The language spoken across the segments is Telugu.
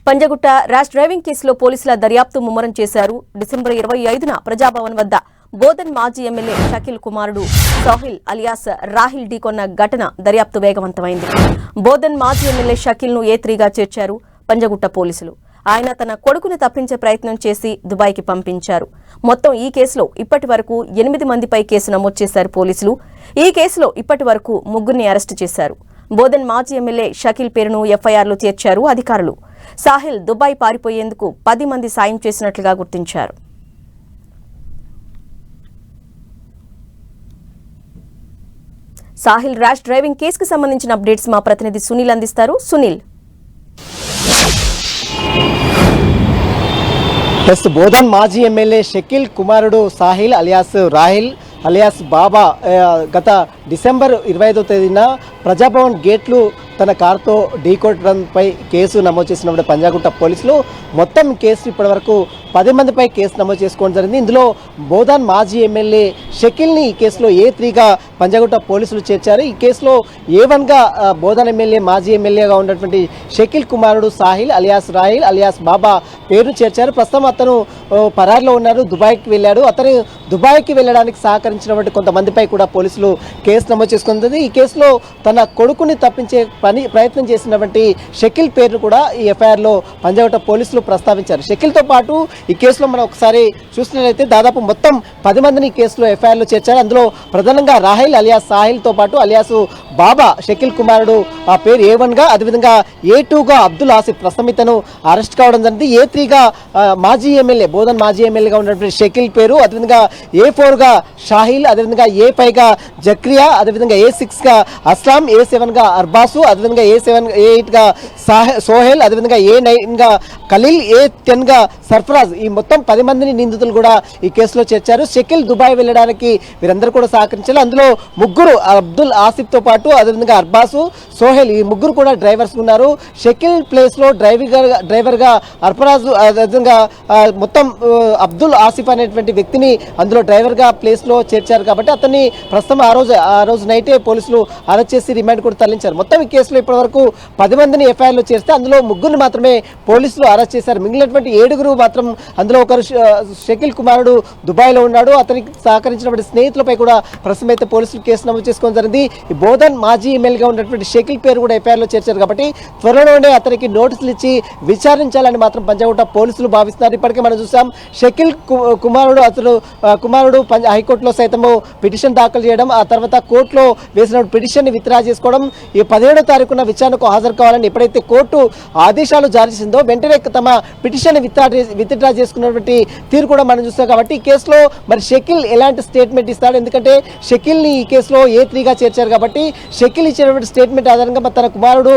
పంజగుట్ట ర్యాష్ డ్రైవింగ్ కేసులో పోలీసుల దర్యాప్తు ముమ్మరం చేశారు. డిసెంబర్ 25న ప్రజాభవన్ వద్ద బోధన్ మాజీ ఎమ్మెల్యే షకీల్ కుమారుడు సోహిల్ అలియాస్ రాహిల్ ఢీకొన్న ఘటన దర్యాప్తు వేగవంతమైంది. బోధన్ మాజీ ఎమ్మెల్యే షకీల్ను ఏ3గా చేర్చారు పంజగుట్ట పోలీసులు. ఆయన తన కొడుకుని తప్పించే ప్రయత్నం చేసి దుబాయ్కి పంపించారు. మొత్తం ఈ కేసులో ఇప్పటి వరకు 8 మందిపై కేసు నమోదు చేశారు పోలీసులు. ఈ కేసులో ఇప్పటి వరకు 3 అరెస్టు చేశారు. బోధన్ మాజీ ఎమ్మెల్యే షకీల్ పేరును ఎఫ్ఐఆర్లో చేర్చారు అధికారులు. సాహిల్ దుబాయ్ పారిపోయేందుకు 10 మంది సాయం చేసినట్లుగా గుర్తించారు. సాహిల్ ర్యాష్ డ్రైవింగ్ కేసుకు సంబంధించిన అప్డేట్స్ మా ప్రతినిధి సునీల్ అందిస్తారు. సునీల్, బోధన్ మాజీ ఎమ్మెల్యే షకీల్ కుమారుడు సాహిల్ అలియాస్ రాహిల్ అలియాస్ బాబా గత డిసెంబర్ 25వ తేదీన ప్రజాభవన్ గేట్లు తన కారుతో ఢీకొట్టడంపై కేసు నమోదు చేసినప్పుడు పంజాగుట్ట పోలీసులు మొత్తం కేసు ఇప్పటివరకు 10 మందిపై కేసు నమోదు చేసుకోవడం జరిగింది. ఇందులో బోధన్ మాజీ ఎమ్మెల్యే షకీల్ని ఈ కేసులో ఏ3గా పంజాగుట్ట పోలీసులు చేర్చారు. ఈ కేసులో ఏ1గా బోధన్ ఎమ్మెల్యే మాజీ ఎమ్మెల్యేగా ఉన్నటువంటి షకీల్ కుమారుడు సాహిల్ అలియాస్ రాహిల్ అలియాస్ బాబా పేరును చేర్చారు. ప్రస్తుతం అతను పరారులో ఉన్నారు, దుబాయ్కి వెళ్ళాడు. అతను దుబాయ్కి వెళ్ళడానికి సహకరించినటువంటి కొంతమందిపై కూడా పోలీసులు కేసు నమోదు చేసుకుంటుంది. ఈ కేసులో తన కొడుకుని తప్పించే ప్రయత్నం చేసినటువంటి షకీల్ పేరును కూడా ఈ ఎఫ్ఐఆర్లో పంజాగుట్ట పోలీసులు ప్రస్తావించారు. షకీల్తో పాటు ఈ కేసులో మనం ఒకసారి చూసినట్లయితే దాదాపు మొత్తం 10 మందిని ఈ కేసులో ఎఫ్ఐఆర్లో చేర్చారు. అందులో ప్రధానంగా రాహిల్ అలియాస్ సాహిల్తో పాటు అలియాసు బాబా షకీల్ కుమారుడు ఆ పేరు ఏ1గా, అదేవిధంగా ఏ2గా అబ్దుల్ ఆసిఫ్ ప్రస్తుతం ఇతను అరెస్ట్ కావడం జరిగింది. ఏ3గా మాజీ ఎమ్మెల్యే బోధన్ మాజీ ఎమ్మెల్యేగా ఉన్నటువంటి షకీల్ పేరు, అదేవిధంగా ఏ4గా షాహిల్, అదేవిధంగా ఏ5గా జక్రియా, అదేవిధంగా ఏ6గా అస్లాం, ఏ7గా అర్బాసు, అదేవిధంగా ఏ8గా సోహెల్, అదేవిధంగా ఏ9గా ఖలీల్, ఏ10గా సర్ఫరాజ్. ఈ మొత్తం 10 మందిని నిందితులు కూడా ఈ కేసులో చేర్చారు. షకీల్ దుబాయ్ వెళ్ళడానికి వీరందరూ కూడా సహకరించారు. అందులో 3 అబ్దుల్ ఆసిఫ్తో పాటు అదేవిధంగా అర్బాసు, సోహెల్ ఈ 3 కూడా డ్రైవర్స్ ఉన్నారు. షకీల్ ప్లేస్లో డ్రైవర్గా అర్ఫరాజు, అదేవిధంగా మొత్తం అబ్దుల్ ఆసిఫ్ అనేటువంటి వ్యక్తిని అందులో డ్రైవర్గా ప్లేస్లో చేర్చారు. కాబట్టి అతన్ని ప్రస్తుతం ఆ రోజు నైటే పోలీసులు అరెస్ట్ చేసి రిమాండ్ కూడా తరలించారు. మొత్తం ఈ కేసులో ఇప్పటివరకు 10 మందిని ఎఫ్ఐఆర్లో చేస్తే అందులో 3 మాత్రమే పోలీసులు అరెస్ట్ చేశారు. మిగిలినటువంటి 7 మాత్రం అందులో ఒకరు షకీల్ కుమారుడు దుబాయ్లో ఉన్నాడు. అతనికి సహకరించినటువంటి స్నేహితులపై కూడా ప్రస్తుతం అయితే పోలీసులు కేసు నమోదు చేసుకోవడం జరిగింది. ఈ బోధన్ మాజీ ఎమ్మెల్యేగా ఉన్నటువంటి షకీల్ పేరు కూడా ఎఫ్ఐఆర్లో చేర్చారు. కాబట్టి త్వరలోనే అతనికి నోటీసులు ఇచ్చి విచారించాలని మాత్రం పంజాగుట్ట పోలీసులు భావిస్తున్నారు. ఇప్పటికే మనం చూసాం షకీల్ కుమారుడు హైకోర్టులో సైతము పిటిషన్ దాఖలు చేయడం, ఆ తర్వాత కోర్టులో వేసిన పిటిషన్ విత్డ్రా చేసుకోవడం, ఈ 17వ తారీఖున విచారణకు హాజరు కావాలని ఎప్పుడైతే కోర్టు ఆదేశాలు జారీ చేసిందో వెంటనే తమ పిటిషన్ విత్డ్రా చేసుకున్నటువంటి తీరు కూడా మనం చూస్తాం. కాబట్టి ఈ కేసులో మరి షకీల్ ఎలాంటి స్టేట్మెంట్ ఇస్తాడు? ఎందుకంటే షకీల్ని ఈ కేసులో ఏ3గా చేర్చారు. కాబట్టి షకీల్ ఇచ్చినటువంటి స్టేట్మెంట్ ఆధారంగా తన కుమారుడు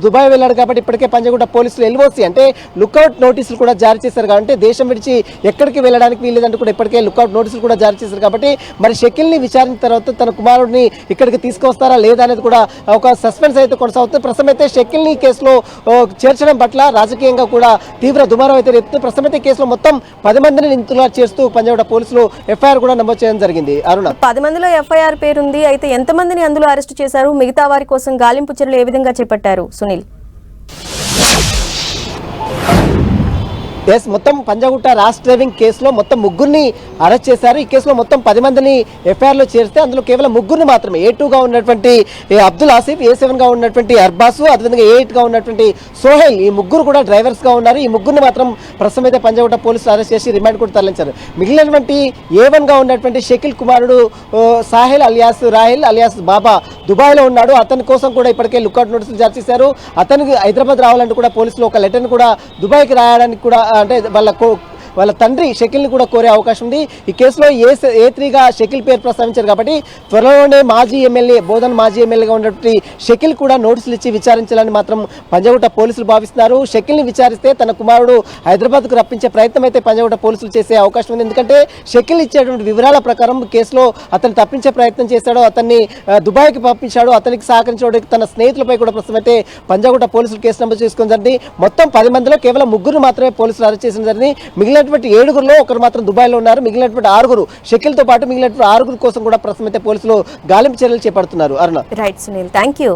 దుబాయ్ వెళ్ళాడు. కాబట్టి ఇప్పటికే పంజాగుట్ట పోలీసులు ఎల్ఓసి అంటే లుకౌట్ నోటీసులు కూడా జారీ చేశారు. కాబట్టి దేశం విడిచి ఎక్కడికి వెళ్ళడానికి వీల్లేదంటూ కూడా ఇప్పటికే లుకౌట్ నోటీసులు కూడా జారీ చేశారు. కాబట్టి మరి షకీల్ని విచారించిన తర్వాత తన కుమారుడిని ఇక్కడికి తీసుకొస్తారా లేదా అనేది కూడా ఒక సస్పెన్స్ అయితే కొనసాగుతుంది. ప్రస్తుతం అయితే షకీల్ని కేసులో చేర్చడం పట్ల రాజకీయంగా కూడా తీవ్ర దుమారం అయితే రేపుతుంది. ప్రస్తుతం అయితే కేసులో మొత్తం 10 మందిని నిందితులుగా చేస్తూ పంజాగుట్ట పోలీసులు ఎఫ్ఐఆర్ కూడా నమోదు చేయడం జరిగింది. అరుణ, 10 మందిలో ఎఫ్ఐఆర్ పేరుంది. అయితే ఎంతమందిని అందులో అరెస్టు చేశారు? మిగతా వారి కోసం గాలింపు చర్యలు ఏ విధంగా చేపట్టారు? సునీల్, మొత్తం పంజాగుట్ట ర్యాష్ డ్రైవింగ్ కేసులో మొత్తం 3 అరెస్ట్ చేశారు. ఈ కేసులో మొత్తం 10 మందిని ఎఫ్ఐఆర్లో చేరిస్తే అందులో కేవలం 3 మాత్రమే ఏ2గా ఉన్నటువంటి అబ్దుల్ ఆసిఫ్, ఏ7గా ఉన్నటువంటి అర్బాసు, అదేవిధంగా ఏ8గా ఉన్నటువంటి సోహెల్ ఈ 3 కూడా డ్రైవర్స్గా ఉన్నారు. ఈ 3 మాత్రం ప్రస్తుతం అయితే పంజాగుట్ట పోలీసులు అరెస్ట్ చేసి రిమాండ్ కూడా తరలించారు. మిగిలినటువంటి ఏ1గా ఉన్నటువంటి షకీల్ కుమారుడు సాహిల్ అలియాస్ రాహిల్ అలియాస్ బాబా దుబాయ్లో ఉన్నాడు. అతని కోసం కూడా ఇప్పటికే లుకౌట్ నోటీసులు జారీ చేశారు. అతనికి హైదరాబాద్ రావాలంటే కూడా పోలీసులు ఒక లెటర్ని కూడా దుబాయ్కి రాయడానికి కూడా అంటే వాళ్ళ తండ్రి షకీల్ని కూడా కోరే అవకాశం ఉంది. ఈ కేసులో ఏ3గా షకీల్ పేరు ప్రస్తావించారు. కాబట్టి త్వరలోనే బోధన్ మాజీ ఎమ్మెల్యేగా ఉన్నటువంటి షకీల్ కూడా నోటీసులు ఇచ్చి విచారించాలని మాత్రం పంజాగుట్ట పోలీసులు భావిస్తున్నారు. షకీల్ని విచారిస్తే తన కుమారుడు హైదరాబాద్కు రప్పించే ప్రయత్నం అయితే పంజాగుట్ట పోలీసులు చేసే అవకాశం ఉంది. ఎందుకంటే షకీల్ ఇచ్చేటువంటి వివరాల ప్రకారం కేసులో అతను తప్పించే ప్రయత్నం చేశాడు, అతన్ని దుబాయ్కి పంపించాడు, అతనికి సహకరించడానికి తన స్నేహితులపై కూడా ప్రస్తుతం అయితే పంజాగుట్ట పోలీసులు కేసు నమోదు చేసుకుని జరిగింది. మొత్తం 10 మందిలో కేవలం 3 మాత్రమే పోలీసులు అరెస్ట్ చేసిన జరిగింది. మిగిలిన 7 ఒకరు మాత్రం దుబాయ్లో ఉన్నారు. మిగిలినటువంటి 6 షకీల్తో పాటు మిగిలినటువంటి 6 కోసం కూడా ప్రస్తుతం అయితే పోలీసులు గాలింపు చర్యలు చేపడుతున్నారు. అరుణ, రైట్ సునీల్, థ్యాంక్ యూ.